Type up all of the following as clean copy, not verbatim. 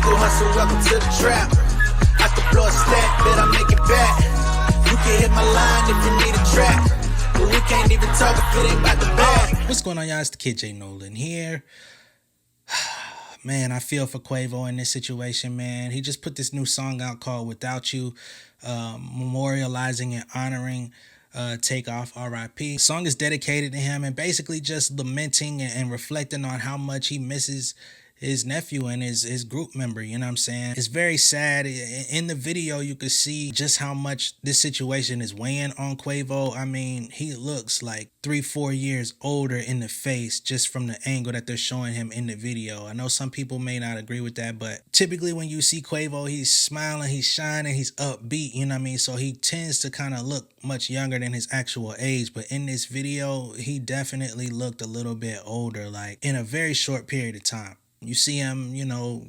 illegal hustle, welcome to the trap. I can blow a stack, bet I make it back. You can hit my line if you need a track, but we can't even talk if it ain't about the bag. What's going on, y'all? It's the kid Nolan here. Man, I feel for Quavo in this situation, man. He just put this new song out called Without You, memorializing and honoring Takeoff, R.I.P. The song is dedicated to him and basically just lamenting and reflecting on how much he misses his nephew and his group member, you know what I'm saying? It's very sad. In the video, you could see just how much this situation is weighing on Quavo. I mean, he looks like 3-4 years older in the face just from the angle that they're showing him in the video. I know some people may not agree with that, but typically when you see Quavo, he's smiling, he's shining, he's upbeat, you know what I mean? So he tends to kind of look much younger than his actual age, but in this video, he definitely looked a little bit older, like in a very short period of time. You see him, you know,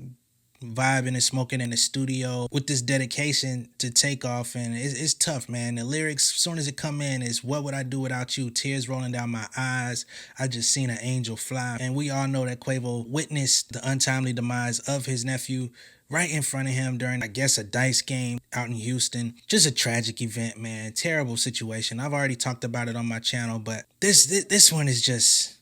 vibing and smoking in the studio with this dedication to Takeoff, and it's tough, man. The lyrics, as soon as it come in, is "What would I do without you? Tears rolling down my eyes. I just seen an angel fly." And we all know that Quavo witnessed the untimely demise of his nephew right in front of him during, I guess, a dice game out in Houston. Just a tragic event, man. Terrible situation. I've already talked about it on my channel, but this one is just...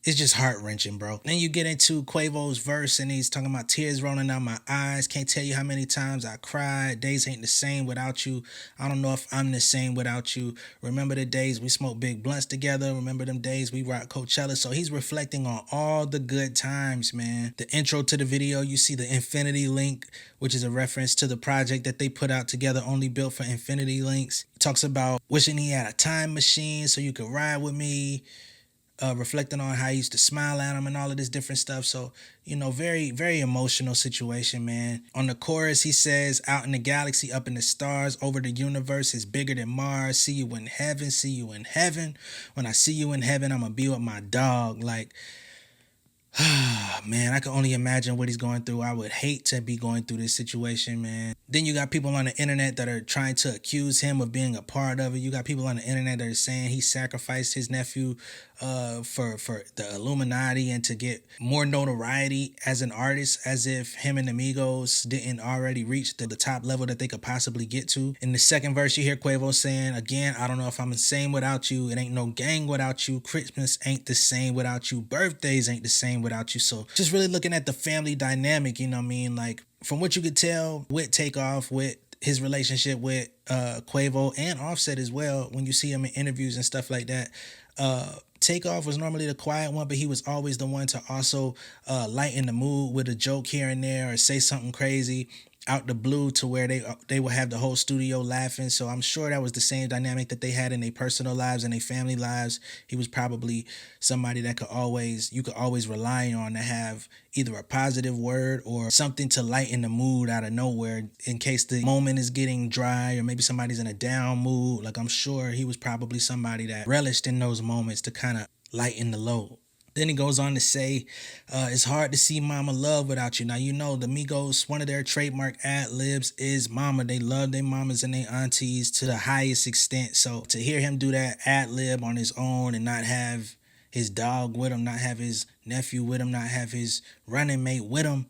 it's just heart-wrenching, bro. Then you get into Quavo's verse, and he's talking about tears rolling down my eyes. Can't tell you how many times I cried. Days ain't the same without you. I don't know if I'm the same without you. Remember the days we smoked big blunts together. Remember them days we rocked Coachella. So he's reflecting on all the good times, man. The intro to the video, you see the Infinity Link, which is a reference to the project that they put out together, only built for Infinity Links. He talks about wishing he had a time machine so you could ride with me. Reflecting on how he used to smile at him and all of this different stuff. So, you know, very, very emotional situation, man. On the chorus, he says, out in the galaxy, up in the stars, over the universe is bigger than Mars. See you in heaven, see you in heaven. When I see you in heaven, I'm going to be with my dog. Like, man, I can only imagine what he's going through. I would hate to be going through this situation, man. Then you got people on the internet that are trying to accuse him of being a part of it. You got people on the internet that are saying he sacrificed his nephew for the Illuminati and to get more notoriety as an artist, as if him and Amigos didn't already reach the top level that they could possibly get to. In the second verse, you hear Quavo saying, again, I don't know if I'm the same without you. It ain't no gang without you. Christmas ain't the same without you. Birthdays ain't the same without you. So just really looking at the family dynamic, you know what I mean? Like, from what you could tell with Takeoff, with his relationship with Quavo and Offset as well, when you see him in interviews and stuff like that, Takeoff was normally the quiet one, but he was always the one to also lighten the mood with a joke here and there or say something crazy out the blue to where they would have the whole studio laughing. So I'm sure that was the same dynamic that they had in their personal lives and their family lives. He was probably somebody that you could always rely on to have either a positive word or something to lighten the mood out of nowhere in case the moment is getting dry or maybe somebody's in a down mood. Like, I'm sure he was probably somebody that relished in those moments to kind of lighten the load. Then he goes on to say, it's hard to see mama love without you. Now, you know, the Migos, one of their trademark ad-libs is mama. They love their mamas and their aunties to the highest extent. So to hear him do that ad-lib on his own and not have his dog with him, not have his nephew with him, not have his running mate with him,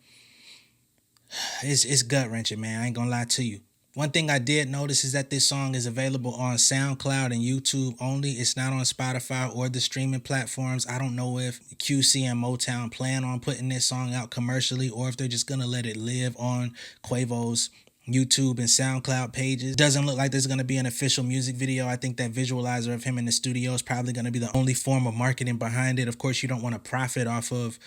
it's gut-wrenching, man. I ain't gonna lie to you. One thing I did notice is that this song is available on SoundCloud and YouTube only. It's not on Spotify or the streaming platforms. I don't know if QC and Motown plan on putting this song out commercially or if they're just going to let it live on Quavo's YouTube and SoundCloud pages. Doesn't look like there's going to be an official music video. I think that visualizer of him in the studio is probably going to be the only form of marketing behind it. Of course, you don't want to profit off of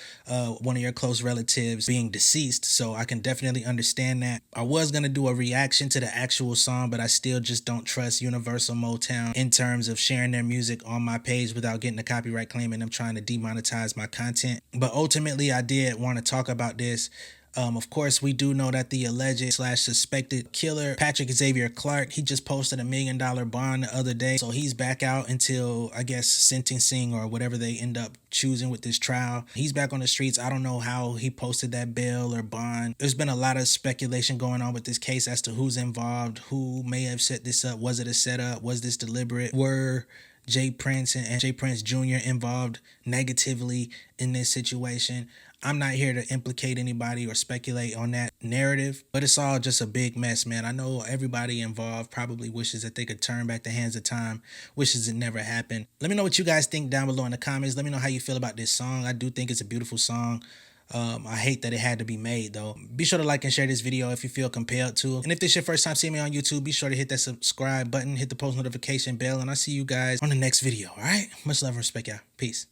one of your close relatives being deceased, so I can definitely understand that. I was going to do a reaction to the actual song, but I still just don't trust Universal Motown in terms of sharing their music on my page without getting a copyright claim and them trying to demonetize my content. But ultimately, I did want to talk about this. Of course, we do know that the alleged / suspected killer, Patrick Xavier Clark, he just posted $1 million bond the other day. So he's back out until, I guess, sentencing or whatever they end up choosing with this trial. He's back on the streets. I don't know how he posted that bail or bond. There's been a lot of speculation going on with this case as to who's involved, who may have set this up. Was it a setup? Was this deliberate? Were Jay Prince and Jay Prince Jr. involved negatively in this situation? I'm not here to implicate anybody or speculate on that narrative, but it's all just a big mess, man. I know everybody involved probably wishes that they could turn back the hands of time, wishes it never happened. Let me know what you guys think down below in the comments. Let me know how you feel about this song. I do think it's a beautiful song. I hate that it had to be made though. Be sure to like and share this video if you feel compelled to. And if this is your first time seeing me on YouTube, be sure to hit that subscribe button, hit the post notification bell, and I'll see you guys on the next video, all right? Much love and respect, y'all. Peace.